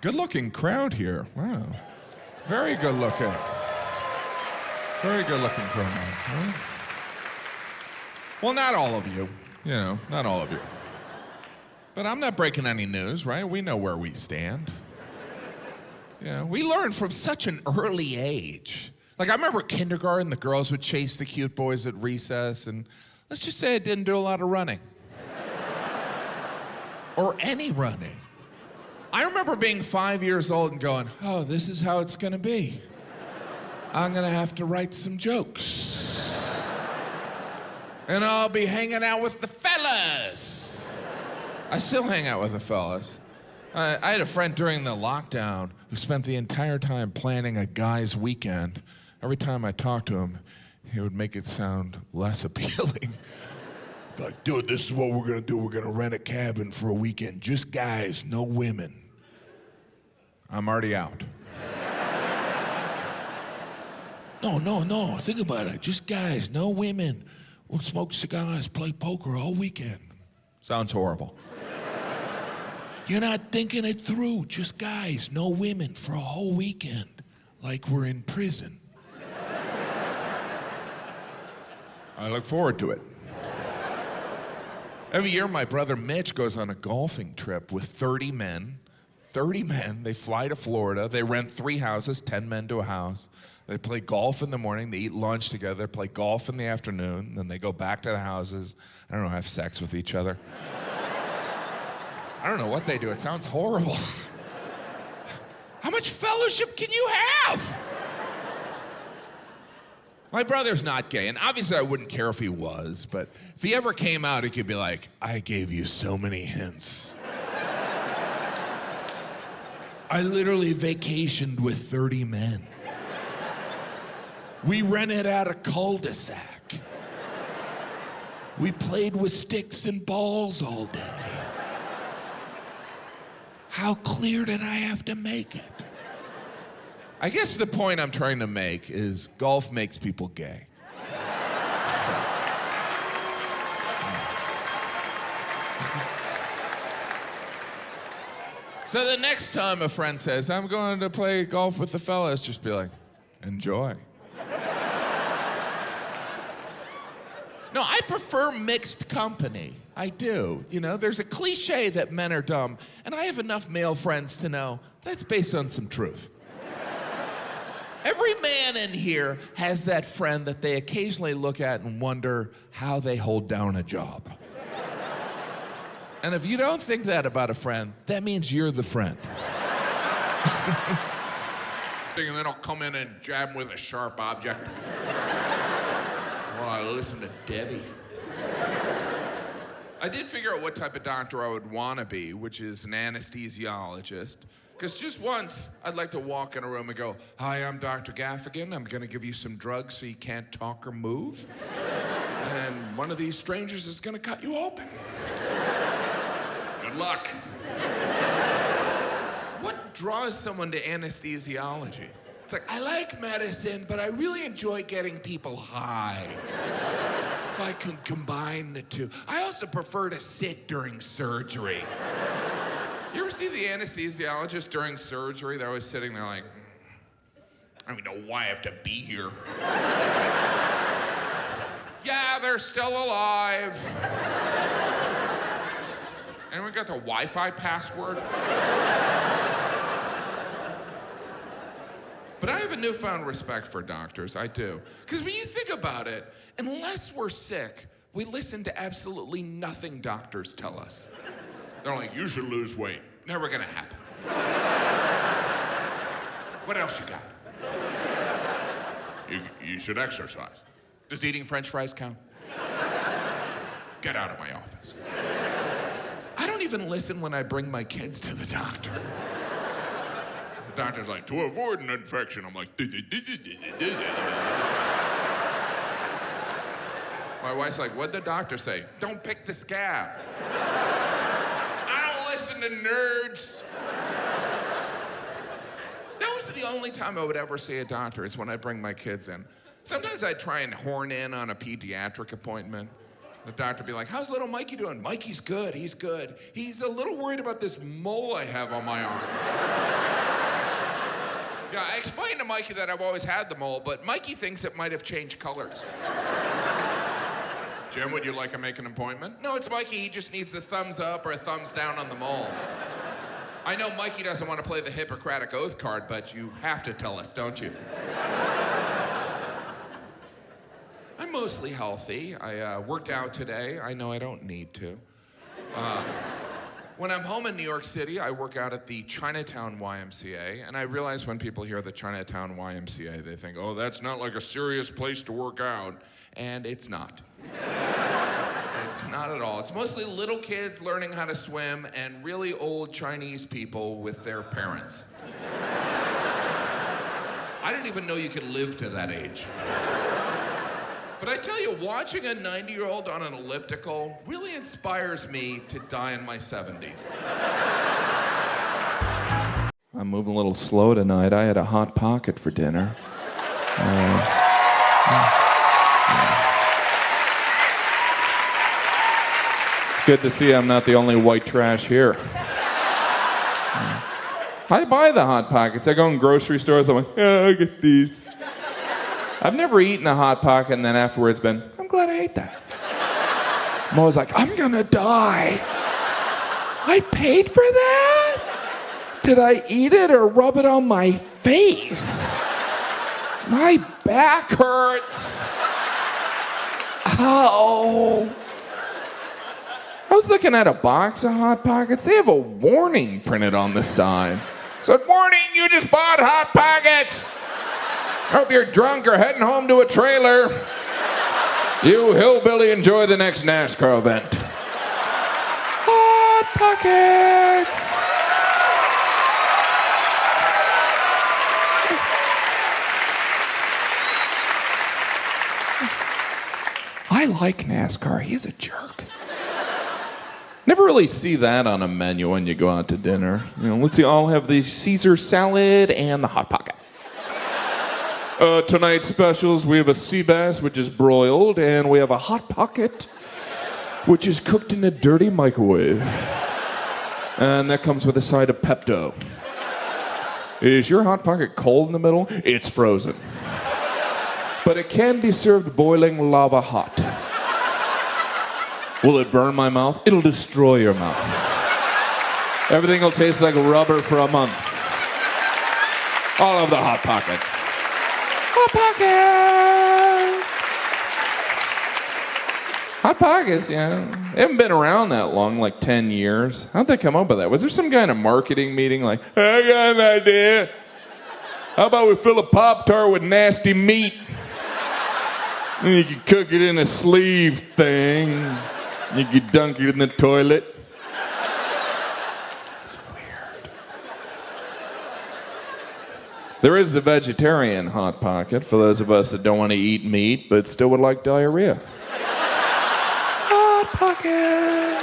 Good-looking crowd here. Wow. Very good-looking. Very good-looking crowd. Huh? Well, not all of you. You know, not all of you. But I'm not breaking any news, right? We know where we stand. Yeah, we learn from such an early age. Like, I remember kindergarten, the girls would chase the cute boys at recess, and let's just say I didn't do a lot of running. Or any running. I remember being 5 years old and going, oh, this is how it's gonna be. I'm gonna have to write some jokes. And I'll be hanging out with the fellas. I still hang out with the fellas. I had a friend during the lockdown who spent the entire time planning a guy's weekend. Every time I talked to him, he would make it sound less appealing. Like, dude, this is what we're gonna do. We're gonna rent a cabin for a weekend. Just guys, no women. I'm already out. No, think about it. Just guys, no women. We'll smoke cigars, play poker all weekend. Sounds horrible. You're not thinking it through. Just guys, no women for a whole weekend. Like we're in prison. I look forward to it. Every year, my brother Mitch goes on a golfing trip with 30 men. 30 men, they fly to Florida, they rent 3 houses, 10 men to a house. They play golf in the morning, they eat lunch together, play golf in the afternoon, then they go back to the houses, I don't know, have sex with each other. I don't know what they do, it sounds horrible. How much fellowship can you have? My brother's not gay, and obviously I wouldn't care if he was, but if he ever came out, he could be like, I gave you so many hints. I literally vacationed with 30 men. We rented out a cul-de-sac. We played with sticks and balls all day. How clear did I have to make it? I guess the point I'm trying to make is golf makes people gay. So the next time a friend says, I'm going to play golf with the fellas, just be like, enjoy. No, I prefer mixed company. I do. You know, there's a cliche that men are dumb, and I have enough male friends to know that's based on some truth. Every man in here has that friend that they occasionally look at and wonder how they hold down a job. And if you don't think that about a friend, that means you're the friend. And then I'll come in and jab him with a sharp object. While I listen to Debbie. I did figure out what type of doctor I would want to be, which is an anesthesiologist. Because just once, I'd like to walk in a room and go, hi, I'm Dr. Gaffigan. I'm going to give you some drugs so you can't talk or move. And one of these strangers is going to cut you open. Good luck. What draws someone to anesthesiology? It's like, I like medicine, but I really enjoy getting people high. If I can combine the two. I also prefer to sit during surgery. You ever see the anesthesiologist during surgery? They're always sitting there like, I don't even know why I have to be here. Yeah, they're still alive. Anyone got the Wi-Fi password? But I have a newfound respect for doctors, I do. Because when you think about it, unless we're sick, we listen to absolutely nothing doctors tell us. They're like, you should lose weight. Never gonna happen. What else you got? You should exercise. Does eating French fries count? Get out of my office. I don't even listen when I bring my kids to the doctor. The doctor's like, to avoid an infection. I'm like, my wife's like, what'd the doctor say? Don't pick the scab. I don't listen to nerds. That was the only time I would ever see a doctor is when I bring my kids in. Sometimes I try and horn in on a pediatric appointment. The doctor would be like, how's little Mikey doing? Mikey's good, he's good. He's a little worried about this mole I have on my arm. Yeah, I explained to Mikey that I've always had the mole, but Mikey thinks it might have changed colors. Jim, would you like to make an appointment? No, it's Mikey. He just needs a thumbs up or a thumbs down on the mole. I know Mikey doesn't want to play the Hippocratic Oath card, but you have to tell us, don't you? I'm mostly healthy. I worked out today. I know I don't need to. When I'm home in New York City, I work out at the Chinatown YMCA, and I realize when people hear the Chinatown YMCA, they think, oh, that's not like a serious place to work out, and it's not. It's not at all. It's mostly little kids learning how to swim and really old Chinese people with their parents. I didn't even know you could live to that age. But I tell you, watching a 90-year-old on an elliptical really inspires me to die in my 70s. I'm moving a little slow tonight. I had a Hot Pocket for dinner. Good to see I'm not the only white trash here. I buy the Hot Pockets. I go in grocery stores, I'm like, yeah, I get these. I've never eaten a Hot Pocket and then afterwards been, I'm glad I ate that. I'm always like, I'm gonna die. I paid for that? Did I eat it or rub it on my face? My back hurts. Ow. I was looking at a box of Hot Pockets. They have a warning printed on the side. It said, warning, you just bought Hot Pockets. Hope you're drunk or heading home to a trailer. You hillbilly, enjoy the next NASCAR event. Hot Pockets. I like NASCAR. He's a jerk. Never really see that on a menu when you go out to dinner. You know, let's see, I'll have the Caesar salad and the Hot Pocket. Tonight's specials, we have a sea bass, which is broiled, and we have a Hot Pocket, which is cooked in a dirty microwave. And that comes with a side of Pepto. Is your Hot Pocket cold in the middle? It's frozen. But it can be served boiling lava hot. Will it burn my mouth? It'll destroy your mouth. Everything will taste like rubber for a month. All of the Hot Pocket. Hot Pocket! Hot Pockets, yeah. They haven't been around that long, like 10 years. How'd they come up with that? Was there some guy in a marketing meeting like, I got an idea. How about we fill a Pop-Tart with nasty meat? And you could cook it in a sleeve thing. You could dunk it in the toilet. It's weird. There is the vegetarian Hot Pocket for those of us that don't want to eat meat but still would like diarrhea. Hot Pocket.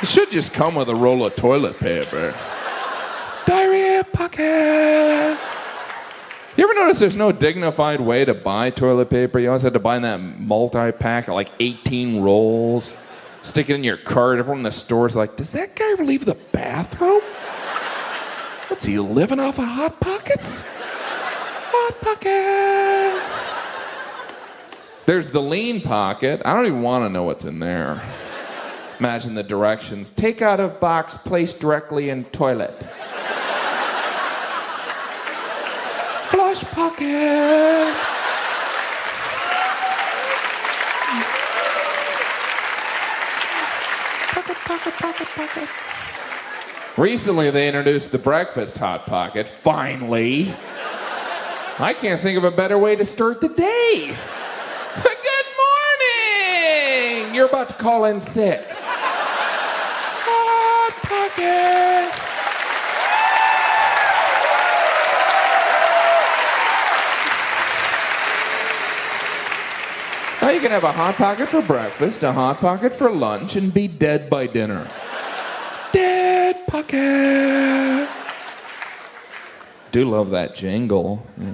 It should just come with a roll of toilet paper. Diarrhea Pocket. You ever notice there's no dignified way to buy toilet paper? You always have to buy that multi-pack of like 18 rolls, stick it in your cart. Everyone in the store's like, does that guy ever leave the bathroom? What's he, living off of Hot Pockets? Hot Pocket! There's the lean pocket. I don't even want to know what's in there. Imagine the directions. Take out of box, place directly in toilet. Flush Pocket. Pocket, pocket, pocket, pocket. Recently, they introduced the breakfast Hot Pocket. Finally. I can't think of a better way to start the day. Good morning! You're about to call in sick. Hot Pocket. Now you can have a Hot Pocket for breakfast, a Hot Pocket for lunch, and be dead by dinner. Dead Pocket. Do love that jingle. Yeah.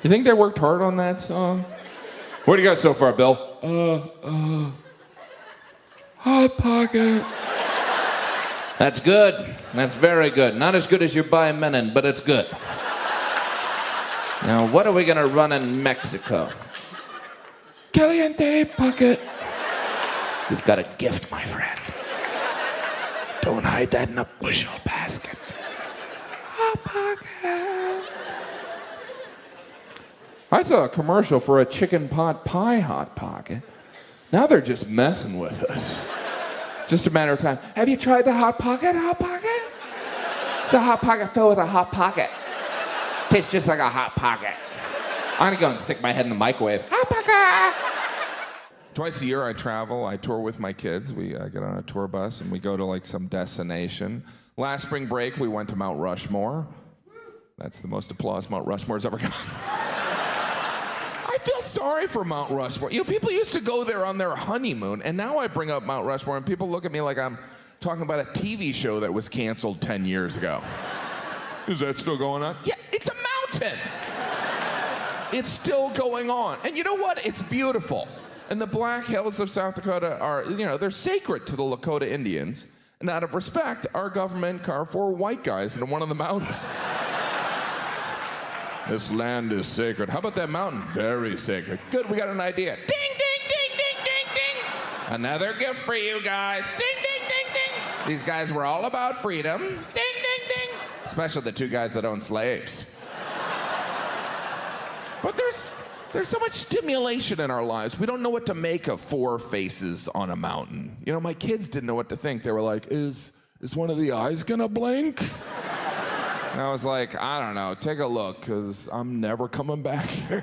You think they worked hard on that song? What do you got so far, Bill? Hot Pocket. That's good. That's very good. Not as good as your By Menon, but it's good. Now, what are we gonna run in Mexico? Caliente pocket. You've got a gift, my friend. Don't hide that in a bushel basket. Hot pocket. I saw a commercial for a chicken pot pie Hot Pocket. Now they're just messing with us. Just a matter of time. Have you tried the Hot Pocket? Hot Pocket? It's a Hot Pocket filled with a Hot Pocket. Tastes just like a Hot Pocket. I'm gonna go and stick my head in the microwave. Hot Pocket! Twice a year I travel. I tour with my kids. We get on a tour bus and we go to like some destination. Last spring break we went to Mount Rushmore. That's the most applause Mount Rushmore's ever gotten. I feel sorry for Mount Rushmore. You know, people used to go there on their honeymoon, and now I bring up Mount Rushmore, and people look at me like I'm talking about a TV show that was canceled 10 years ago. Is that still going on? Yeah, it's a mountain. It's still going on. And you know what? It's beautiful. And the Black Hills of South Dakota are, you know, they're sacred to the Lakota Indians. And out of respect, our government carved 4 white guys into one of the mountains. This land is sacred. How about that mountain? Very sacred. Good, we got an idea. Ding, ding, ding, ding, ding, ding. Another gift for you guys. Ding, ding, ding, ding. These guys were all about freedom. Ding, ding, ding. Especially the 2 guys that own slaves. But there's so much stimulation in our lives. We don't know what to make of 4 faces on a mountain. You know, my kids didn't know what to think. They were like, is one of the eyes gonna blink? And I was like, I don't know, take a look, because I'm never coming back here.